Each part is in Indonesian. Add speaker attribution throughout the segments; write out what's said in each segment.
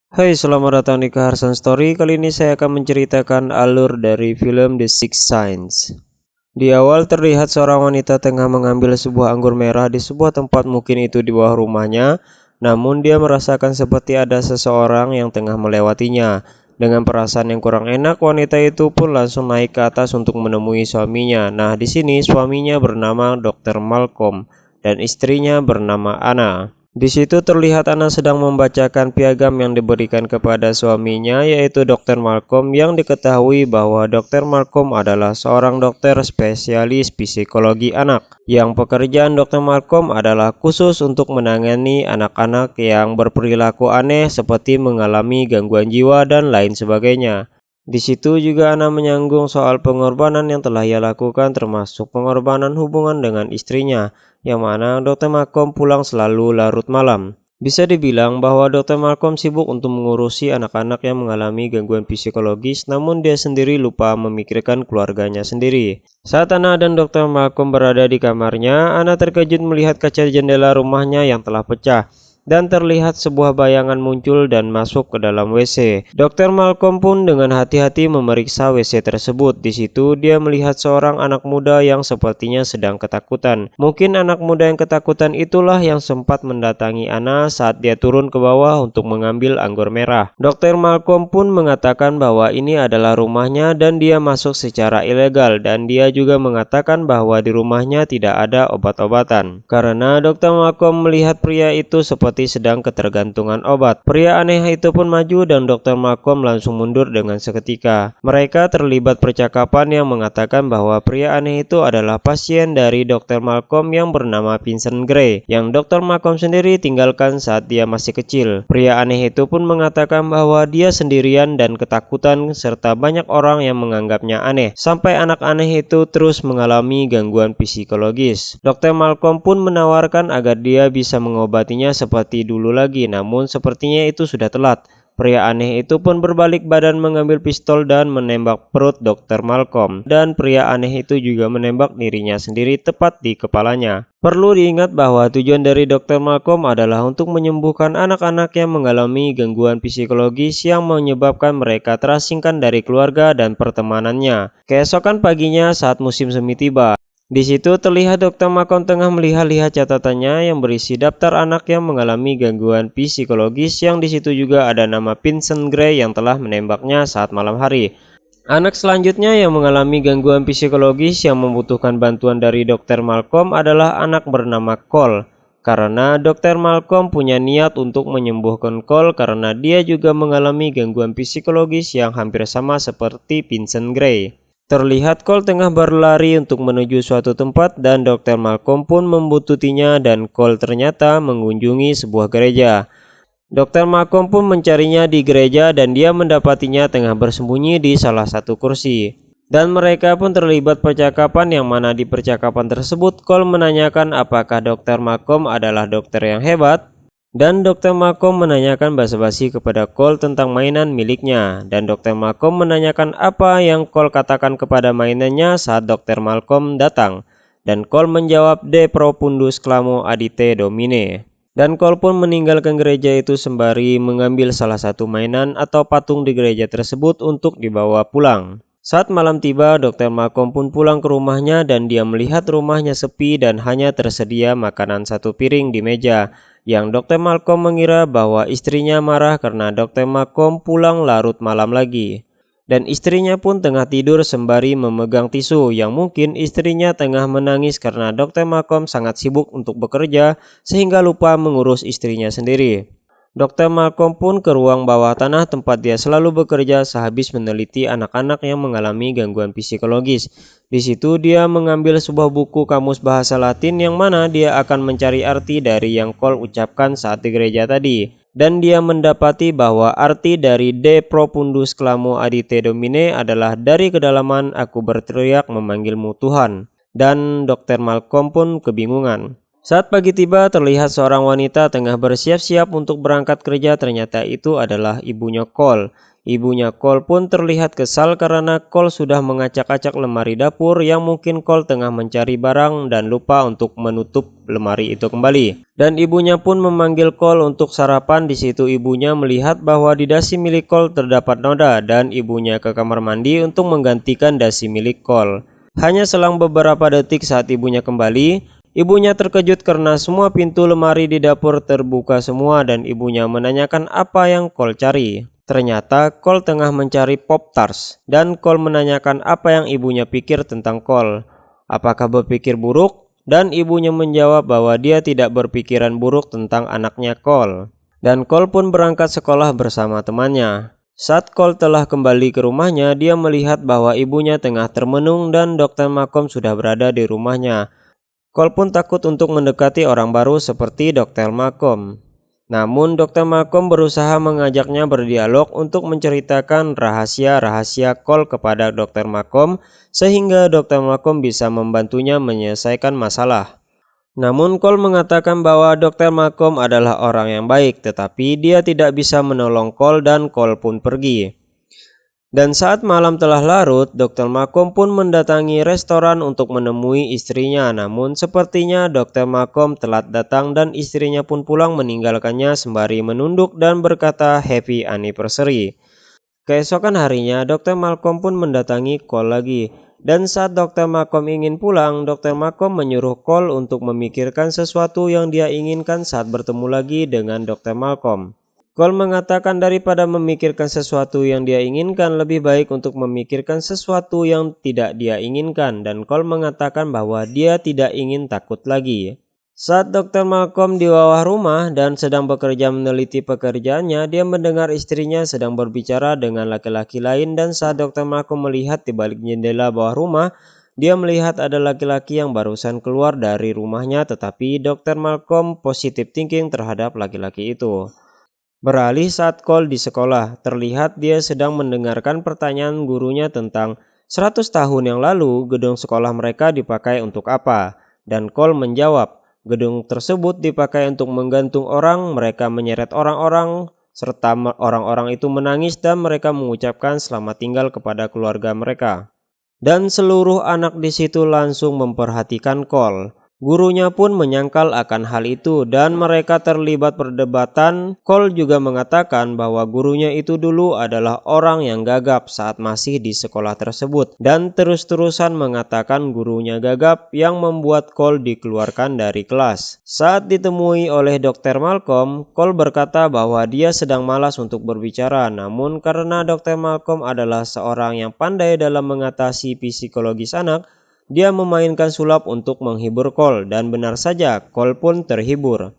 Speaker 1: Hai, selamat datang di Keharsan Story. Kali ini saya akan menceritakan alur dari film The Sixth Sense. Di awal terlihat seorang wanita tengah mengambil sebuah anggur merah di sebuah tempat, mungkin itu di bawah rumahnya. Namun dia merasakan seperti ada seseorang yang tengah melewatinya. Dengan perasaan yang kurang enak, wanita itu pun langsung naik ke atas untuk menemui suaminya. Nah, di sini suaminya bernama Dr. Malcolm dan istrinya bernama Anna. Di situ terlihat Ana sedang membacakan piagam yang diberikan kepada suaminya, yaitu Dr. Malcolm, yang diketahui bahwa Dr. Malcolm adalah seorang dokter spesialis psikologi anak, yang pekerjaan Dr. Malcolm adalah khusus untuk menangani anak-anak yang berperilaku aneh seperti mengalami gangguan jiwa dan lain sebagainya. Di situ juga Ana menyinggung soal pengorbanan yang telah ia lakukan, termasuk pengorbanan hubungan dengan istrinya, yang mana Dr. Malcolm pulang selalu larut malam. Bisa dibilang bahwa Dr. Malcolm sibuk untuk mengurusi anak-anak yang mengalami gangguan psikologis, namun dia sendiri lupa memikirkan keluarganya sendiri. Saat Ana dan Dr. Malcolm berada di kamarnya, Ana terkejut melihat kaca jendela rumahnya yang telah pecah, dan terlihat sebuah bayangan muncul dan masuk ke dalam WC. Dr. Malcolm pun dengan hati-hati memeriksa WC tersebut. Di situ dia melihat seorang anak muda yang sepertinya sedang ketakutan. Mungkin anak muda yang ketakutan itulah yang sempat mendatangi Ana saat dia turun ke bawah untuk mengambil anggur merah. Dr. Malcolm pun mengatakan bahwa ini adalah rumahnya dan dia masuk secara ilegal, dan dia juga mengatakan bahwa di rumahnya tidak ada obat-obatan. Karena Dr. Malcolm melihat pria itu seperti sedang ketergantungan obat. Pria aneh itu pun maju dan Dr. Malcolm langsung mundur dengan seketika. Mereka terlibat percakapan yang mengatakan bahwa pria aneh itu adalah pasien dari Dr. Malcolm yang bernama Vincent Gray, yang Dr. Malcolm sendiri tinggalkan saat dia masih kecil. Pria aneh itu pun mengatakan bahwa dia sendirian dan ketakutan serta banyak orang yang menganggapnya aneh, sampai anak aneh itu terus mengalami gangguan psikologis. Dr. Malcolm pun menawarkan agar dia bisa mengobatinya seperti dulu lagi, namun sepertinya itu sudah telat. Pria aneh itu pun berbalik badan mengambil pistol dan menembak perut Dr. Malcolm, dan pria aneh itu juga menembak dirinya sendiri tepat di kepalanya. Perlu diingat bahwa tujuan dari Dr. Malcolm adalah untuk menyembuhkan anak-anak yang mengalami gangguan psikologis yang menyebabkan mereka terasingkan dari keluarga dan pertemanannya. Keesokan paginya saat musim semi tiba, di situ terlihat Dr. Malcolm tengah melihat-lihat catatannya yang berisi daftar anak yang mengalami gangguan psikologis, yang di situ juga ada nama Vincent Gray yang telah menembaknya saat malam hari. Anak selanjutnya yang mengalami gangguan psikologis yang membutuhkan bantuan dari Dr. Malcolm adalah anak bernama Cole. Karena Dr. Malcolm punya niat untuk menyembuhkan Cole karena dia juga mengalami gangguan psikologis yang hampir sama seperti Vincent Gray. Terlihat Cole tengah berlari untuk menuju suatu tempat dan Dr. Malcolm pun membututinya, dan Cole ternyata mengunjungi sebuah gereja. Dr. Malcolm pun mencarinya di gereja dan dia mendapatinya tengah bersembunyi di salah satu kursi. Dan mereka pun terlibat percakapan, yang mana di percakapan tersebut Cole menanyakan apakah Dr. Malcolm adalah dokter yang hebat. Dan Dr. Malcolm menanyakan basa-basi kepada Cole tentang mainan miliknya, dan Dr. Malcolm menanyakan apa yang Cole katakan kepada mainannya saat Dr. Malcolm datang. Dan Cole menjawab De profundus clamo adite domine. Dan Cole pun meninggalkan gereja itu sembari mengambil salah satu mainan atau patung di gereja tersebut untuk dibawa pulang. Saat malam tiba, Dr. Malcolm pun pulang ke rumahnya dan dia melihat rumahnya sepi dan hanya tersedia makanan satu piring di meja, yang Dr. Malcolm mengira bahwa istrinya marah karena Dr. Malcolm pulang larut malam lagi. Dan istrinya pun tengah tidur sembari memegang tisu, yang mungkin istrinya tengah menangis karena Dr. Malcolm sangat sibuk untuk bekerja sehingga lupa mengurus istrinya sendiri. Dr. Malcolm pun ke ruang bawah tanah tempat dia selalu bekerja sehabis meneliti anak-anak yang mengalami gangguan psikologis. Di situ dia mengambil sebuah buku kamus bahasa Latin, yang mana dia akan mencari arti dari yang Cole ucapkan saat di gereja tadi. Dan dia mendapati bahwa arti dari De profundus clamo adite domine adalah dari kedalaman aku berteriak memanggilmu Tuhan. Dan Dr. Malcolm pun kebingungan. Saat pagi tiba, terlihat seorang wanita tengah bersiap-siap untuk berangkat kerja. Ternyata itu adalah ibunya Cole. Ibunya Cole pun terlihat kesal karena Cole sudah mengacak-acak lemari dapur yang mungkin Cole tengah mencari barang dan lupa untuk menutup lemari itu kembali. Dan ibunya pun memanggil Cole untuk sarapan. Di situ ibunya melihat bahwa di dasi milik Cole terdapat noda dan ibunya ke kamar mandi untuk menggantikan dasi milik Cole. Hanya selang beberapa detik saat ibunya kembali, ibunya terkejut karena semua pintu lemari di dapur terbuka semua dan ibunya menanyakan apa yang Cole cari. Ternyata Cole tengah mencari Pop-Tarts dan Cole menanyakan apa yang ibunya pikir tentang Cole. Apakah berpikir buruk? Dan ibunya menjawab bahwa dia tidak berpikiran buruk tentang anaknya Cole. Dan Cole pun berangkat sekolah bersama temannya. Saat Cole telah kembali ke rumahnya, dia melihat bahwa ibunya tengah termenung dan Dr. Malcolm sudah berada di rumahnya. Cole pun takut untuk mendekati orang baru seperti Dr. Malcolm. Namun Dr. Malcolm berusaha mengajaknya berdialog untuk menceritakan rahasia-rahasia Cole kepada Dr. Malcolm sehingga Dr. Malcolm bisa membantunya menyelesaikan masalah. Namun Cole mengatakan bahwa Dr. Malcolm adalah orang yang baik, tetapi dia tidak bisa menolong Cole dan Cole pun pergi. Dan saat malam telah larut, Dr. Malcolm pun mendatangi restoran untuk menemui istrinya. Namun sepertinya Dr. Malcolm telat datang dan istrinya pun pulang meninggalkannya sembari menunduk dan berkata happy anniversary. Keesokan harinya, Dr. Malcolm pun mendatangi Cole lagi. Dan saat Dr. Malcolm ingin pulang, Dr. Malcolm menyuruh Cole untuk memikirkan sesuatu yang dia inginkan saat bertemu lagi dengan Dr. Malcolm. Cole mengatakan daripada memikirkan sesuatu yang dia inginkan, lebih baik untuk memikirkan sesuatu yang tidak dia inginkan. Dan Cole mengatakan bahwa dia tidak ingin takut lagi. Saat Dr. Malcolm di bawah rumah dan sedang bekerja meneliti pekerjaannya, dia mendengar istrinya sedang berbicara dengan laki-laki lain. Dan saat Dr. Malcolm melihat di balik jendela bawah rumah, dia melihat ada laki-laki yang barusan keluar dari rumahnya, tetapi Dr. Malcolm positive thinking terhadap laki-laki itu. Beralih saat Cole di sekolah, terlihat dia sedang mendengarkan pertanyaan gurunya tentang 100 tahun yang lalu gedung sekolah mereka dipakai untuk apa. Dan Cole menjawab, gedung tersebut dipakai untuk menggantung orang, mereka menyeret orang-orang, serta orang-orang itu menangis dan mereka mengucapkan selamat tinggal kepada keluarga mereka. Dan seluruh anak di situ langsung memperhatikan Cole. Gurunya pun menyangkal akan hal itu dan mereka terlibat perdebatan. Cole juga mengatakan bahwa gurunya itu dulu adalah orang yang gagap saat masih di sekolah tersebut dan terus-terusan mengatakan gurunya gagap yang membuat Cole dikeluarkan dari kelas. Saat ditemui oleh Dr. Malcolm, Cole berkata bahwa dia sedang malas untuk berbicara, namun karena Dr. Malcolm adalah seorang yang pandai dalam mengatasi psikologis anak, dia memainkan sulap untuk menghibur Cole dan benar saja Cole pun terhibur.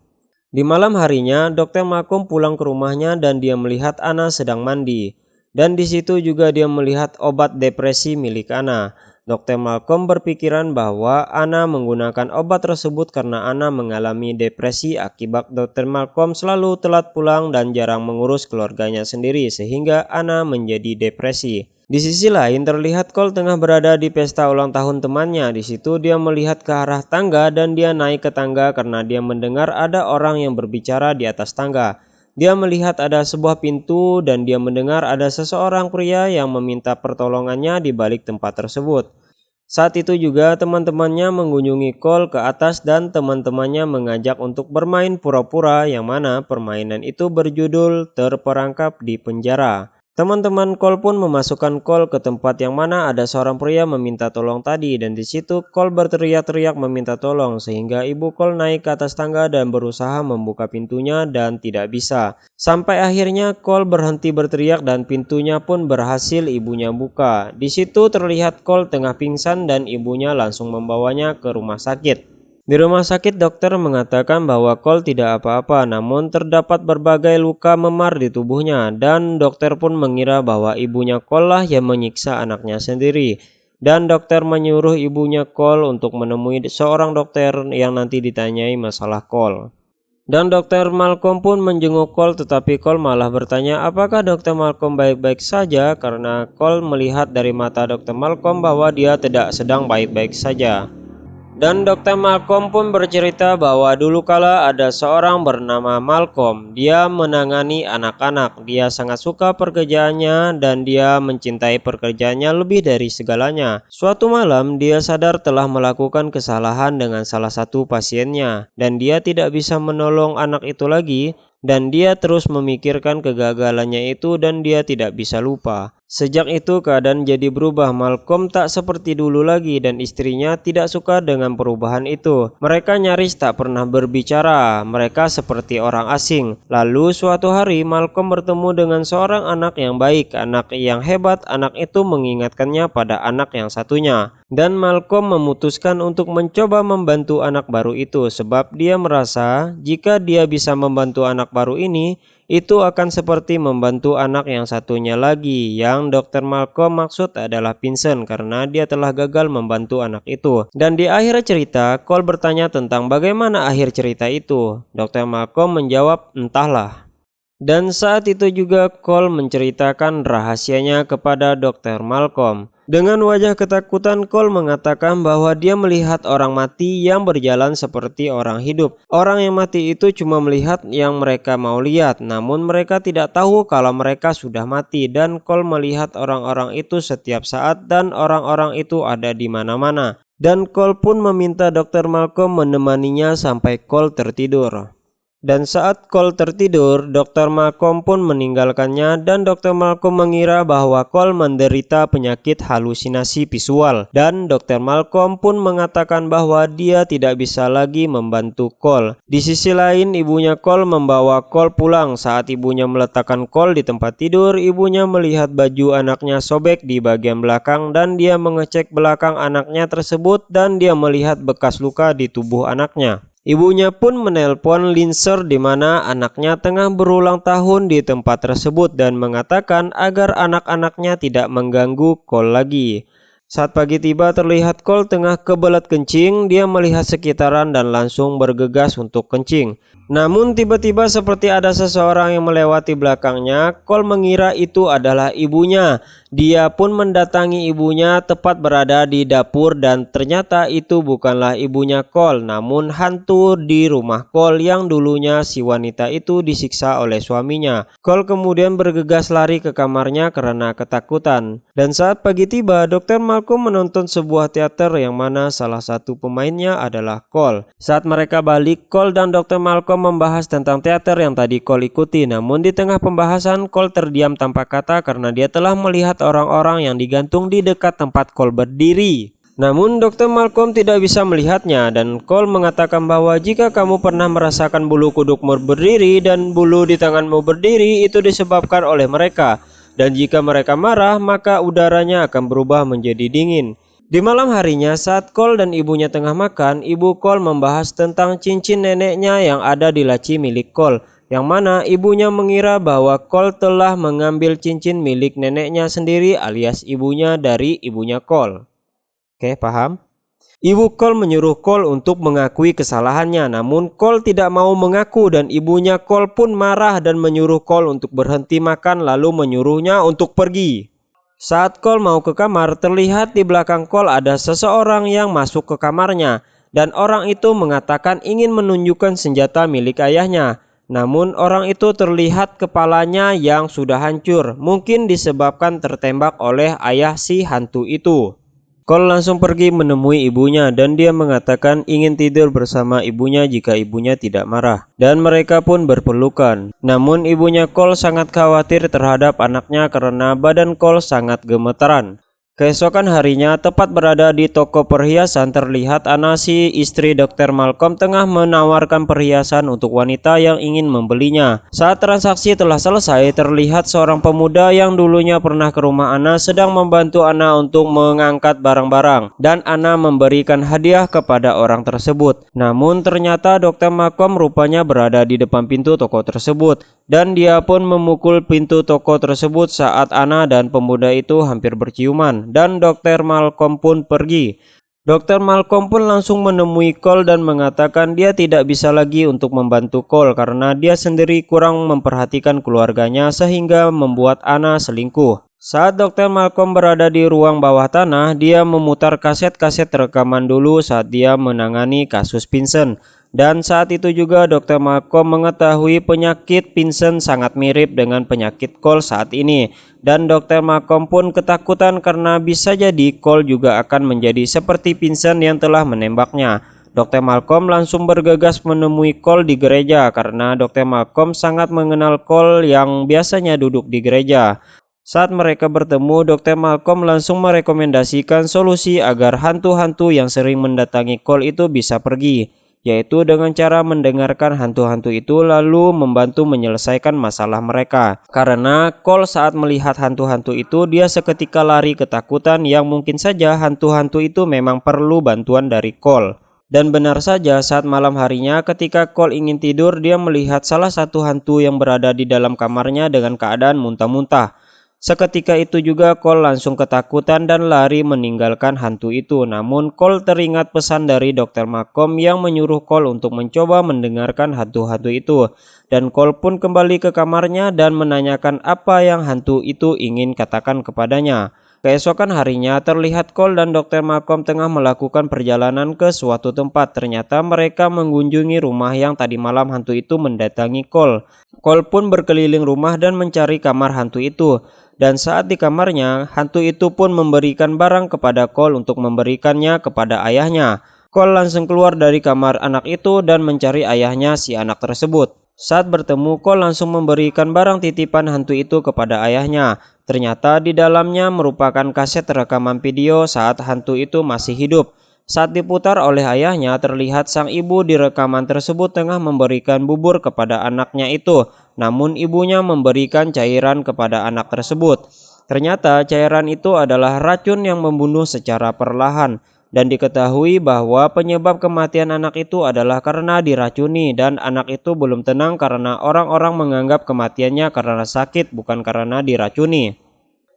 Speaker 1: Di malam harinya, Dr. Malcolm pulang ke rumahnya dan dia melihat Anna sedang mandi. Dan di situ juga dia melihat obat depresi milik Anna. Dr. Malcolm berpikiran bahwa Anna menggunakan obat tersebut karena Anna mengalami depresi akibat Dr. Malcolm selalu telat pulang dan jarang mengurus keluarganya sendiri sehingga Anna menjadi depresi. Di sisi lain terlihat Cole tengah berada di pesta ulang tahun temannya. Di situ dia melihat ke arah tangga dan dia naik ke tangga karena dia mendengar ada orang yang berbicara di atas tangga. Dia melihat ada sebuah pintu dan dia mendengar ada seseorang pria yang meminta pertolongannya di balik tempat tersebut. Saat itu juga teman-temannya mengunjungi Cole ke atas dan teman-temannya mengajak untuk bermain pura-pura yang mana permainan itu berjudul Terperangkap di Penjara. Teman-teman Cole pun memasukkan Cole ke tempat yang mana ada seorang pria meminta tolong tadi dan di situ Cole berteriak-teriak meminta tolong sehingga ibu Cole naik ke atas tangga dan berusaha membuka pintunya dan tidak bisa. Sampai akhirnya Cole berhenti berteriak dan pintunya pun berhasil ibunya buka. Di situ terlihat Cole tengah pingsan dan ibunya langsung membawanya ke rumah sakit. Di rumah sakit dokter mengatakan bahwa Cole tidak apa-apa namun terdapat berbagai luka memar di tubuhnya dan dokter pun mengira bahwa ibunya Cole lah yang menyiksa anaknya sendiri. Dan dokter menyuruh ibunya Cole untuk menemui seorang dokter yang nanti ditanyai masalah Cole. Dan Dr. Malcolm pun menjenguk Cole tetapi Cole malah bertanya apakah Dr. Malcolm baik-baik saja karena Cole melihat dari mata Dr. Malcolm bahwa dia tidak sedang baik-baik saja. Dan Dr. Malcolm pun bercerita bahwa dulu kala ada seorang bernama Malcolm. Dia menangani anak-anak. Dia sangat suka pekerjaannya dan dia mencintai pekerjaannya lebih dari segalanya. Suatu malam dia sadar telah melakukan kesalahan dengan salah satu pasiennya dan dia tidak bisa menolong anak itu lagi. Dan dia terus memikirkan kegagalannya itu dan dia tidak bisa lupa. Sejak itu keadaan jadi berubah. Malcolm tak seperti dulu lagi dan istrinya tidak suka dengan perubahan itu. Mereka nyaris tak pernah berbicara. Mereka seperti orang asing. Lalu suatu hari Malcolm bertemu dengan seorang anak yang baik, anak yang hebat. Anak itu mengingatkannya pada anak yang satunya. Dan Malcolm memutuskan untuk mencoba membantu anak baru itu sebab dia merasa jika dia bisa membantu anak baru ini, itu akan seperti membantu anak yang satunya lagi. Yang Dr. Malcolm maksud adalah Vincent karena dia telah gagal membantu anak itu. Dan di akhir cerita, Cole bertanya tentang bagaimana akhir cerita itu. Dr. Malcolm menjawab, entahlah. Dan saat itu juga Cole menceritakan rahasianya kepada Dr. Malcolm. Dengan wajah ketakutan, Cole mengatakan bahwa dia melihat orang mati yang berjalan seperti orang hidup. Orang yang mati itu cuma melihat yang mereka mau lihat, namun mereka tidak tahu kalau mereka sudah mati. Dan Cole melihat orang-orang itu setiap saat dan orang-orang itu ada di mana-mana. Dan Cole pun meminta Dr. Malcolm menemaninya sampai Cole tertidur. Dan saat Cole tertidur, Dr. Malcolm pun meninggalkannya dan Dr. Malcolm mengira bahwa Cole menderita penyakit halusinasi visual. Dan Dr. Malcolm pun mengatakan bahwa dia tidak bisa lagi membantu Cole. Di sisi lain, ibunya Cole membawa Cole pulang. Saat ibunya meletakkan Cole di tempat tidur, ibunya melihat baju anaknya sobek di bagian belakang dan dia mengecek belakang anaknya tersebut dan dia melihat bekas luka di tubuh anaknya. Ibunya pun menelpon Lindsay di mana anaknya tengah berulang tahun di tempat tersebut dan mengatakan agar anak-anaknya tidak mengganggu Cole lagi. Saat pagi tiba terlihat Cole tengah kebelet kencing, dia melihat sekitaran dan langsung bergegas untuk kencing. Namun tiba-tiba seperti ada seseorang yang melewati belakangnya, Cole mengira itu adalah ibunya. Dia pun mendatangi ibunya tepat berada di dapur dan ternyata itu bukanlah ibunya Cole, namun hantu di rumah Cole yang dulunya si wanita itu disiksa oleh suaminya. Cole kemudian bergegas lari ke kamarnya karena ketakutan. Dan saat pagi tiba, Dr. Malcolm menonton sebuah teater yang mana salah satu pemainnya adalah Cole. Saat mereka balik, Cole dan Dr. Malcolm membahas tentang teater yang tadi Cole ikuti. Namun di tengah pembahasan, Cole terdiam tanpa kata karena dia telah melihat orang-orang yang digantung di dekat tempat Cole berdiri. Namun Dr. Malcolm tidak bisa melihatnya dan Cole mengatakan bahwa jika kamu pernah merasakan bulu kudukmu berdiri dan bulu di tanganmu berdiri, itu disebabkan oleh mereka. Dan jika mereka marah, maka udaranya akan berubah menjadi dingin. Di malam harinya saat Cole dan ibunya tengah makan, ibu Cole membahas tentang cincin neneknya yang ada di laci milik Cole. Yang mana ibunya mengira bahwa Cole telah mengambil cincin milik neneknya sendiri alias ibunya dari ibunya Cole. Oke, paham? Ibu Cole menyuruh Cole untuk mengakui kesalahannya, namun Cole tidak mau mengaku dan ibunya Cole pun marah dan menyuruh Cole untuk berhenti makan lalu menyuruhnya untuk pergi. Saat Cole mau ke kamar, terlihat di belakang Cole ada seseorang yang masuk ke kamarnya dan orang itu mengatakan ingin menunjukkan senjata milik ayahnya. Namun orang itu terlihat kepalanya yang sudah hancur, mungkin disebabkan tertembak oleh ayah si hantu itu. Cole langsung pergi menemui ibunya dan dia mengatakan ingin tidur bersama ibunya jika ibunya tidak marah. Dan mereka pun berpelukan. Namun ibunya Cole sangat khawatir terhadap anaknya karena badan Cole sangat gemetaran. Keesokan harinya, tepat berada di toko perhiasan, terlihat Anna si istri Dr. Malcolm tengah menawarkan perhiasan untuk wanita yang ingin membelinya. Saat transaksi telah selesai, terlihat seorang pemuda yang dulunya pernah ke rumah Anna sedang membantu Anna untuk mengangkat barang-barang. Dan Anna memberikan hadiah kepada orang tersebut. Namun ternyata Dr. Malcolm rupanya berada di depan pintu toko tersebut. Dan dia pun memukul pintu toko tersebut saat Anna dan pemuda itu hampir berciuman. Dan Dr. Malcolm pun pergi. Dr. Malcolm pun langsung menemui Cole dan mengatakan dia tidak bisa lagi untuk membantu Cole karena dia sendiri kurang memperhatikan keluarganya sehingga membuat Anna selingkuh. Saat Dr. Malcolm berada di ruang bawah tanah, dia memutar kaset-kaset rekaman dulu saat dia menangani kasus Vincent. Dan saat itu juga Dr. Malcolm mengetahui penyakit Vincent sangat mirip dengan penyakit Cole saat ini. Dan Dr. Malcolm pun ketakutan karena bisa jadi Cole juga akan menjadi seperti Vincent yang telah menembaknya. Dr. Malcolm langsung bergegas menemui Cole di gereja karena Dr. Malcolm sangat mengenal Cole yang biasanya duduk di gereja. Saat mereka bertemu, Dr. Malcolm langsung merekomendasikan solusi agar hantu-hantu yang sering mendatangi Cole itu bisa pergi, yaitu dengan cara mendengarkan hantu-hantu itu lalu membantu menyelesaikan masalah mereka. Karena Cole saat melihat hantu-hantu itu, dia seketika lari ketakutan yang mungkin saja hantu-hantu itu memang perlu bantuan dari Cole. Dan benar saja, saat malam harinya ketika Cole ingin tidur, dia melihat salah satu hantu yang berada di dalam kamarnya dengan keadaan muntah-muntah. Seketika itu juga Cole langsung ketakutan dan lari meninggalkan hantu itu. Namun Cole teringat pesan dari Dr. Malcolm yang menyuruh Cole untuk mencoba mendengarkan hantu-hantu itu. Dan Cole pun kembali ke kamarnya dan menanyakan apa yang hantu itu ingin katakan kepadanya. Keesokan harinya terlihat Cole dan Dr. Malcolm tengah melakukan perjalanan ke suatu tempat. Ternyata mereka mengunjungi rumah yang tadi malam hantu itu mendatangi Cole. Cole pun berkeliling rumah dan mencari kamar hantu itu. Dan saat di kamarnya, hantu itu pun memberikan barang kepada Cole untuk memberikannya kepada ayahnya. Cole langsung keluar dari kamar anak itu dan mencari ayahnya si anak tersebut. Saat bertemu, Cole langsung memberikan barang titipan hantu itu kepada ayahnya. Ternyata di dalamnya merupakan kaset rekaman video saat hantu itu masih hidup. Saat diputar oleh ayahnya, terlihat sang ibu di rekaman tersebut tengah memberikan bubur kepada anaknya itu. Namun ibunya memberikan cairan kepada anak tersebut. Ternyata cairan itu adalah racun yang membunuh secara perlahan. Dan diketahui bahwa penyebab kematian anak itu adalah karena diracuni. Dan anak itu belum tenang karena orang-orang menganggap kematiannya karena sakit bukan karena diracuni.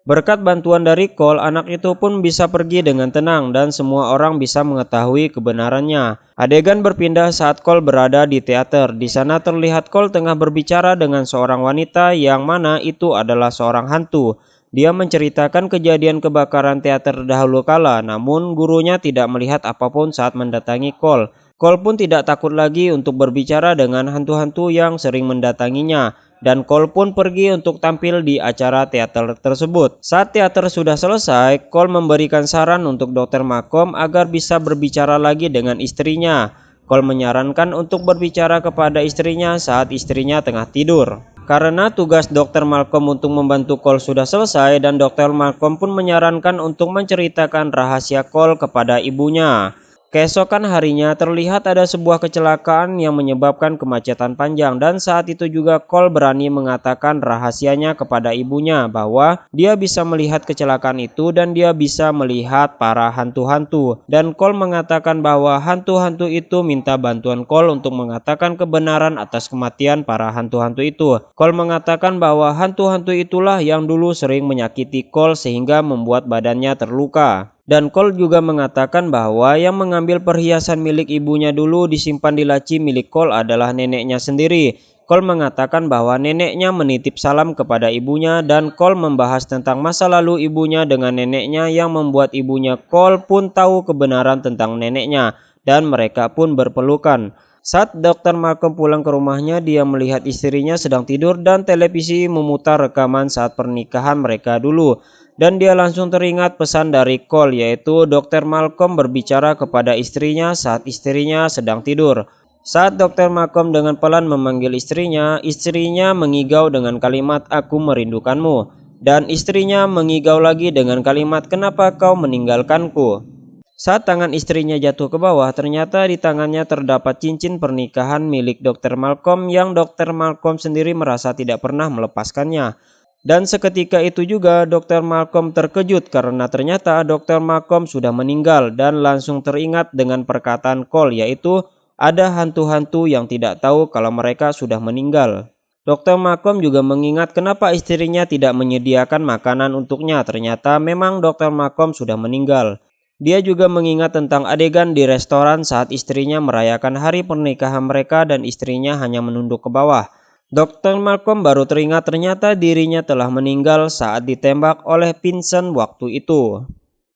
Speaker 1: Berkat bantuan dari Cole, anak itu pun bisa pergi dengan tenang dan semua orang bisa mengetahui kebenarannya. Adegan berpindah saat Cole berada di teater. Di sana terlihat Cole tengah berbicara dengan seorang wanita yang mana itu adalah seorang hantu. Dia menceritakan kejadian kebakaran teater dahulu kala, namun gurunya tidak melihat apapun saat mendatangi Cole. Cole pun tidak takut lagi untuk berbicara dengan hantu-hantu yang sering mendatanginya. Dan Cole pun pergi untuk tampil di acara teater tersebut. Saat teater sudah selesai, Cole memberikan saran untuk Dr. Malcolm agar bisa berbicara lagi dengan istrinya. Cole menyarankan untuk berbicara kepada istrinya saat istrinya tengah tidur. Karena tugas Dr. Malcolm untuk membantu Cole sudah selesai dan Dr. Malcolm pun menyarankan untuk menceritakan rahasia Cole kepada ibunya. Keesokan harinya terlihat ada sebuah kecelakaan yang menyebabkan kemacetan panjang dan saat itu juga Cole berani mengatakan rahasianya kepada ibunya bahwa dia bisa melihat kecelakaan itu dan dia bisa melihat para hantu-hantu. Dan Cole mengatakan bahwa hantu-hantu itu minta bantuan Cole untuk mengatakan kebenaran atas kematian para hantu-hantu itu. Cole mengatakan bahwa hantu-hantu itulah yang dulu sering menyakiti Cole sehingga membuat badannya terluka. Dan Cole juga mengatakan bahwa yang mengambil perhiasan milik ibunya dulu disimpan di laci milik Cole adalah neneknya sendiri. Cole mengatakan bahwa neneknya menitip salam kepada ibunya dan Cole membahas tentang masa lalu ibunya dengan neneknya yang membuat ibunya Cole pun tahu kebenaran tentang neneknya dan mereka pun berpelukan. Saat Dr. Malcolm pulang ke rumahnya, dia melihat istrinya sedang tidur dan televisi memutar rekaman saat pernikahan mereka dulu. Dan dia langsung teringat pesan dari Cole, yaitu Dr. Malcolm berbicara kepada istrinya saat istrinya sedang tidur. Saat Dr. Malcolm dengan pelan memanggil istrinya mengigau dengan kalimat "Aku merindukanmu." Dan istrinya mengigau lagi dengan kalimat "Kenapa kau meninggalkanku?" Saat tangan istrinya jatuh ke bawah, ternyata di tangannya terdapat cincin pernikahan milik Dr. Malcolm yang Dr. Malcolm sendiri merasa tidak pernah melepaskannya. Dan seketika itu juga Dr. Malcolm terkejut karena ternyata Dr. Malcolm sudah meninggal dan langsung teringat dengan perkataan Cole, yaitu ada hantu-hantu yang tidak tahu kalau mereka sudah meninggal. Dr. Malcolm juga mengingat kenapa istrinya tidak menyediakan makanan untuknya. Ternyata memang Dr. Malcolm sudah meninggal. Dia juga mengingat tentang adegan di restoran saat istrinya merayakan hari pernikahan mereka dan istrinya hanya menunduk ke bawah. Dr. Malcolm baru teringat ternyata dirinya telah meninggal saat ditembak oleh Vincent waktu itu.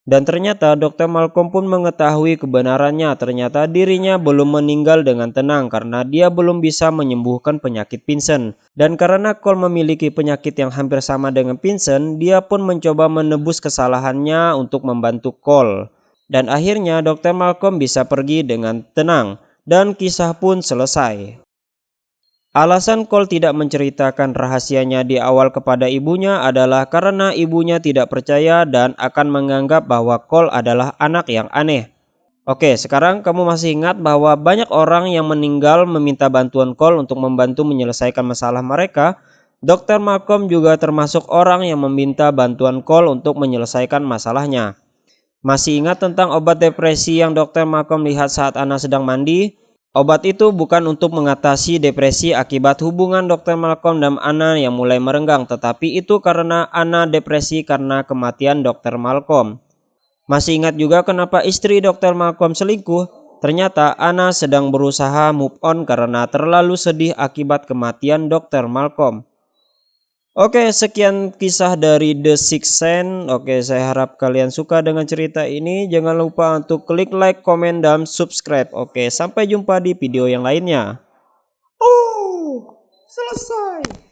Speaker 1: Dan ternyata Dr. Malcolm pun mengetahui kebenarannya, ternyata dirinya belum meninggal dengan tenang karena dia belum bisa menyembuhkan penyakit Vincent. Dan karena Cole memiliki penyakit yang hampir sama dengan Vincent, dia pun mencoba menebus kesalahannya untuk membantu Cole. Dan akhirnya Dr. Malcolm bisa pergi dengan tenang dan kisah pun selesai. Alasan Cole tidak menceritakan rahasianya di awal kepada ibunya adalah karena ibunya tidak percaya dan akan menganggap bahwa Cole adalah anak yang aneh. Oke, sekarang kamu masih ingat bahwa banyak orang yang meninggal meminta bantuan Cole untuk membantu menyelesaikan masalah mereka. Dr. Malcolm juga termasuk orang yang meminta bantuan Cole untuk menyelesaikan masalahnya. Masih ingat tentang obat depresi yang Dr. Malcolm lihat saat Anna sedang mandi? Obat itu bukan untuk mengatasi depresi akibat hubungan Dr. Malcolm dan Anna yang mulai merenggang, tetapi itu karena Anna depresi karena kematian Dr. Malcolm. Masih ingat juga kenapa istri Dr. Malcolm selingkuh? Ternyata Anna sedang berusaha move on karena terlalu sedih akibat kematian Dr. Malcolm. Oke, sekian kisah dari The Sixth Sense. Oke, saya harap kalian suka dengan cerita ini. Jangan lupa untuk klik like, komen, dan subscribe. Oke, sampai jumpa di video yang lainnya. Oh, selesai.